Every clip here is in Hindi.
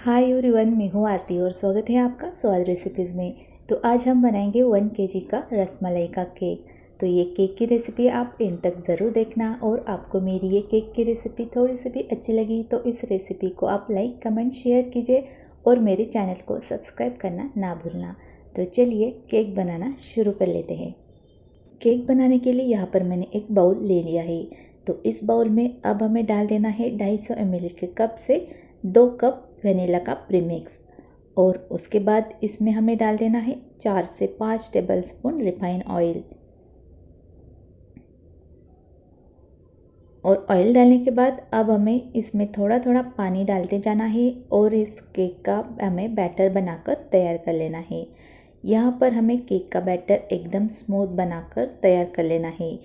हाय एवरीवन, मैं हूँ आरती और स्वागत है आपका स्वाद रेसिपीज़ में। तो आज हम बनाएंगे 1 केजी का रसमलाई का केक। तो ये केक की रेसिपी आप एंड तक ज़रूर देखना और आपको मेरी ये केक की रेसिपी थोड़ी सी भी अच्छी लगी तो इस रेसिपी को आप लाइक कमेंट शेयर कीजिए और मेरे चैनल को सब्सक्राइब करना ना भूलना। तो चलिए केक बनाना शुरू कर लेते हैं। केक बनाने के लिए यहाँ पर मैंने एक बाउल ले लिया है। तो इस बाउल में अब हमें डाल देना है 250 ml के कप से 2 कप वनीला का प्रीमिक्स। और उसके बाद इसमें हमें डाल देना है 4 से 5 टेबलस्पून रिफाइंड ऑयल। और ऑयल डालने के बाद अब हमें इसमें थोड़ा थोड़ा पानी डालते जाना है और इस केक का हमें बैटर बनाकर तैयार कर लेना है। यहाँ पर हमें केक का बैटर एकदम स्मूथ बनाकर तैयार कर लेना है।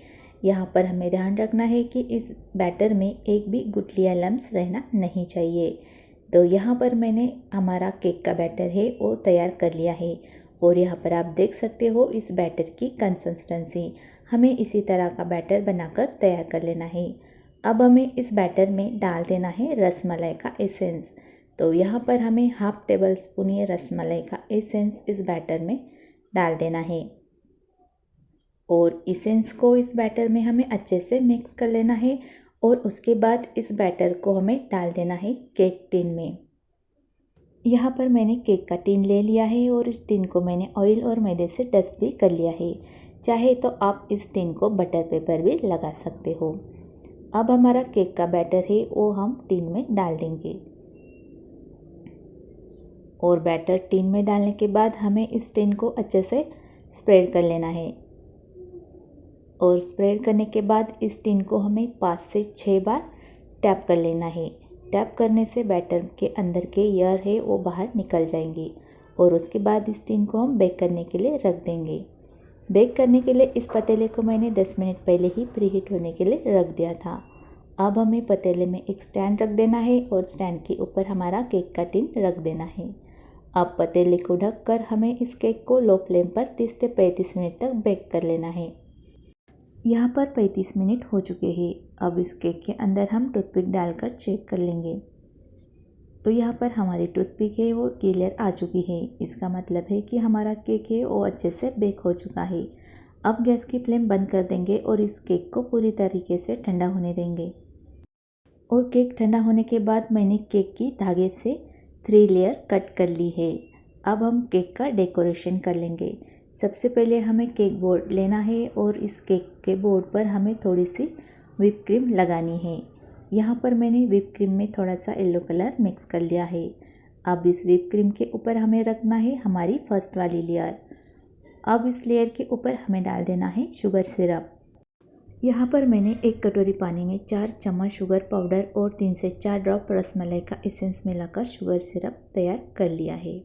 यहाँ पर हमें ध्यान रखना है कि इस बैटर में एक भी गुठली या लम्स रहना नहीं चाहिए। तो यहाँ पर मैंने हमारा केक का बैटर है वो तैयार कर लिया है और यहाँ पर आप देख सकते हो इस बैटर की कंसिस्टेंसी। हमें इसी तरह का बैटर बनाकर तैयार कर लेना है। अब हमें इस बैटर में डाल देना है रसमलाई का एसेंस। तो यहाँ पर हमें हाफ टेबल स्पून ये रसमलाई का एसेंस इस बैटर में डाल देना है और एसेंस को इस बैटर में हमें अच्छे से मिक्स कर लेना है। और उसके बाद इस बैटर को हमें डाल देना है केक टिन में। यहाँ पर मैंने केक का टिन ले लिया है और इस टिन को मैंने ऑयल और मैदे से डस्ट भी कर लिया है। चाहे तो आप इस टिन को बटर पेपर भी लगा सकते हो। अब हमारा केक का बैटर है वो हम टिन में डाल देंगे और बैटर टिन में डालने के बाद हमें इस टिन को अच्छे से स्प्रेड कर लेना है। और स्प्रेड करने के बाद इस टिन को हमें 5 से 6 बार टैप कर लेना है। टैप करने से बैटर के अंदर के एयर है वो बाहर निकल जाएंगे। और उसके बाद इस टिन को हम बेक करने के लिए रख देंगे। बेक करने के लिए इस पतीले को मैंने 10 मिनट पहले ही प्रीहीट होने के लिए रख दिया था। अब हमें पतीले में एक स्टैंड रख देना है और स्टैंड के ऊपर हमारा केक का टिन रख देना है। अब पतीले को ढककर हमें इस केक को लो फ्लेम पर 30 से 35 मिनट तक बेक कर लेना है। यहाँ पर 35 मिनट हो चुके हैं। अब इस केक के अंदर हम टूथपिक डालकर चेक कर लेंगे। तो यहाँ पर हमारी टूथपिक है वो क्लियर आ चुकी है। इसका मतलब है कि हमारा केक है वो अच्छे से बेक हो चुका है। अब गैस की फ्लेम बंद कर देंगे और इस केक को पूरी तरीके से ठंडा होने देंगे। और केक ठंडा होने के बाद मैंने केक की धागे से 3 लेयर कट कर ली है। अब हम केक का डेकोरेशन कर लेंगे। सबसे पहले हमें केक बोर्ड लेना है और इस केक के बोर्ड पर हमें थोड़ी सी व्हिप क्रीम लगानी है। यहाँ पर मैंने व्हिप क्रीम में थोड़ा सा येलो कलर मिक्स कर लिया है। अब इस व्हिप क्रीम के ऊपर हमें रखना है हमारी फर्स्ट वाली लेयर। अब इस लेयर के ऊपर हमें डाल देना है शुगर सिरप। यहाँ पर मैंने 1 कटोरी पानी में 4 चम्मच शुगर पाउडर और 3 से 4 ड्रॉप रसमलाई का एसेंस मिलाकर शुगर सिरप तैयार कर लिया है।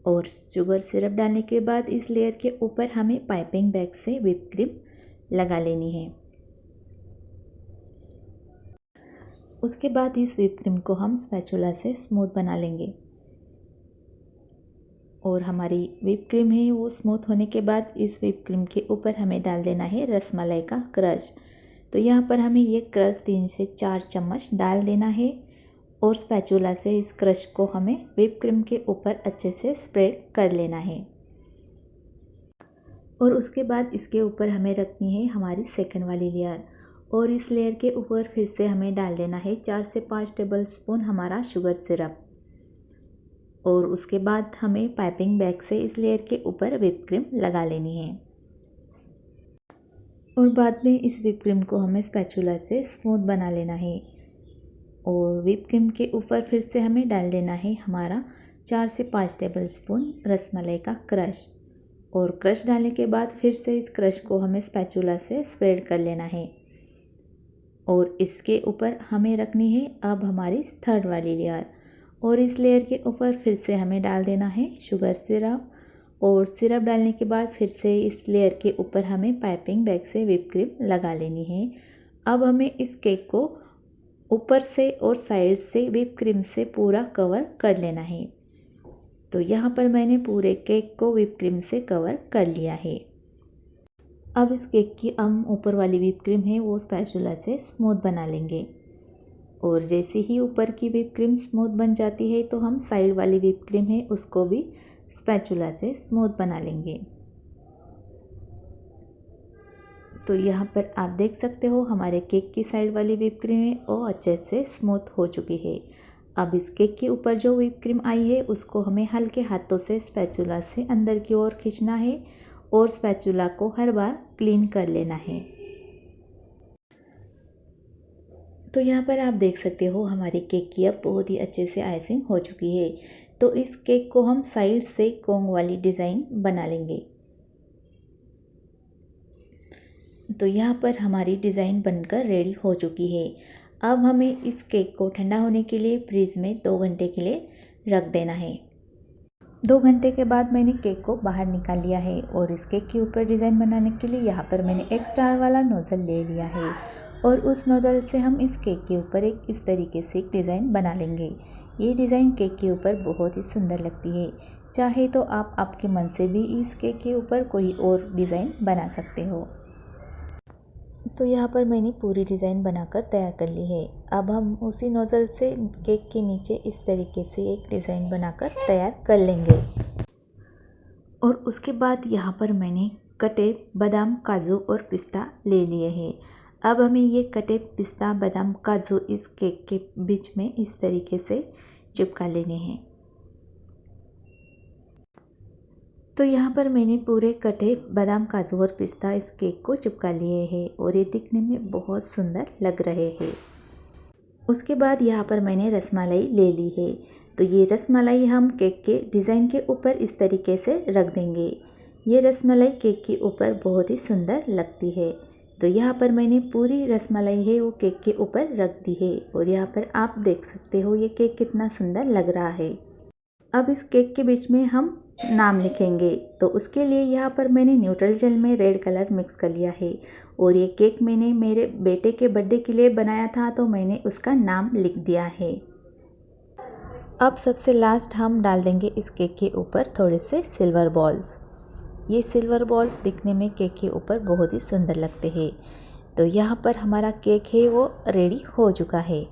और शुगर सिरप डालने के बाद इस लेयर के ऊपर हमें पाइपिंग बैग से व्हिप क्रीम लगा लेनी है। उसके बाद इस व्हिप क्रीम को हम स्पैचुला से स्मूथ बना लेंगे। और हमारी व्हिप क्रीम है वो स्मूथ होने के बाद इस व्हिप क्रीम के ऊपर हमें डाल देना है रसमलाई का क्रश। तो यहाँ पर हमें ये क्रश 3 से 4 चम्मच डाल देना है और स्पैचुला से इस क्रश को हमें व्हिप क्रीम के ऊपर अच्छे से स्प्रेड कर लेना है। और उसके बाद इसके ऊपर हमें रखनी है हमारी सेकंड वाली लेयर। और इस लेयर के ऊपर फिर से हमें डाल देना है 4 से 5 टेबलस्पून हमारा शुगर सिरप। और उसके बाद हमें पाइपिंग बैग से इस लेयर के ऊपर व्हिप क्रीम लगा लेनी है। और बाद में इस व्हिप क्रीम को हमें स्पैचुला से स्मूथ बना लेना है। और व्हिप क्रीम के ऊपर फिर से हमें डाल देना है हमारा 4 से 5 टेबलस्पून रसमलाई का क्रश। और क्रश डालने के बाद फिर से इस क्रश को हमें स्पैचुला से स्प्रेड कर लेना है। और इसके ऊपर हमें रखनी है अब हमारी थर्ड वाली लेयर। और इस लेयर के ऊपर फिर से हमें डाल देना है शुगर सिरप। और सिरप डालने के बाद फिर से इस लेयर के ऊपर हमें पाइपिंग बैग से व्हिप क्रीम लगा लेनी है। अब हमें इस केक को ऊपर से और साइड से व्हिप क्रीम से पूरा कवर कर लेना है। तो यहाँ पर मैंने पूरे केक को व्हिप क्रीम से कवर कर लिया है। अब इस केक की हम ऊपर वाली व्हिप क्रीम है वो स्पैचुला से स्मूथ बना लेंगे। और जैसे ही ऊपर की व्हिप क्रीम स्मूथ बन जाती है तो हम साइड वाली व्हिप क्रीम है उसको भी स्पैचुला से स्मूथ बना लेंगे। तो यहाँ पर आप देख सकते हो हमारे केक की साइड वाली व्हिप क्रीम है वो अच्छे से स्मूथ हो चुकी है। अब इस केक के ऊपर जो व्हिप क्रीम आई है उसको हमें हल्के हाथों से स्पैचुला से अंदर की ओर खींचना है और स्पैचुला को हर बार क्लीन कर लेना है। तो यहाँ पर आप देख सकते हो हमारे केक की अब बहुत ही अच्छे से आइसिंग हो चुकी है। तो इस केक को हम साइड से कोंग वाली डिज़ाइन बना लेंगे। तो यहाँ पर हमारी डिज़ाइन बनकर रेडी हो चुकी है। अब हमें इस केक को ठंडा होने के लिए फ्रिज में 2 घंटे के लिए रख देना है। 2 घंटे के बाद मैंने केक को बाहर निकाल लिया है और इस केक के ऊपर डिज़ाइन बनाने के लिए यहाँ पर मैंने एक स्टार वाला नोज़ल ले लिया है और उस नोज़ल से हम इस केक के ऊपर एक इस तरीके से एक डिज़ाइन बना लेंगे। ये डिज़ाइन केक के ऊपर बहुत ही सुंदर लगती है। चाहे तो आप आपके मन से भी इस केक के ऊपर कोई और डिज़ाइन बना सकते हो। तो यहाँ पर मैंने पूरी डिज़ाइन बनाकर तैयार कर ली है। अब हम उसी नोज़ल से केक के नीचे इस तरीके से एक डिज़ाइन बनाकर तैयार कर लेंगे। और उसके बाद यहाँ पर मैंने कटे बादाम, काजू और पिस्ता ले लिए हैं। अब हमें ये कटे पिस्ता, बादाम, काजू इस केक के बीच में इस तरीके से चिपका लेने हैं। तो यहाँ पर मैंने पूरे कटे बादाम, काजू और पिस्ता इस केक को चिपका लिए हैं और ये दिखने में बहुत सुंदर लग रहे हैं। उसके बाद यहाँ पर मैंने रसमलाई ले ली है। तो ये रसमलाई हम केक के डिज़ाइन के ऊपर इस तरीके से रख देंगे। ये रसमलाई केक के ऊपर बहुत ही सुंदर लगती है। तो यहाँ पर मैंने पूरी रसमलाई है वो केक के ऊपर रख दी है और यहाँ पर आप देख सकते हो ये केक कितना सुंदर लग रहा है। अब इस केक के बीच में हम नाम लिखेंगे। तो उसके लिए यहाँ पर मैंने न्यूट्रल जेल में रेड कलर मिक्स कर लिया है और ये केक मैंने मेरे बेटे के बर्थडे के लिए बनाया था तो मैंने उसका नाम लिख दिया है। अब सबसे लास्ट हम डाल देंगे इस केक के ऊपर थोड़े से सिल्वर बॉल्स। ये सिल्वर बॉल दिखने में केक के ऊपर बहुत ही सुंदर लगते हैं। तो यहाँ पर हमारा केक है वो रेडी हो चुका है।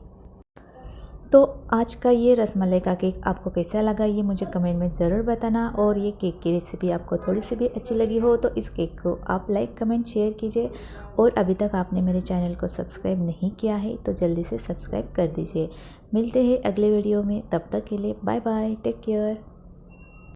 तो आज का ये रसमलाई का केक आपको कैसा लगा ये मुझे कमेंट में ज़रूर बताना। और ये केक की रेसिपी आपको थोड़ी सी भी अच्छी लगी हो तो इस केक को आप लाइक, कमेंट, शेयर कीजिए। और अभी तक आपने मेरे चैनल को सब्सक्राइब नहीं किया है तो जल्दी से सब्सक्राइब कर दीजिए। मिलते हैं अगले वीडियो में, तब तक के लिए बाय बाय, टेक केयर।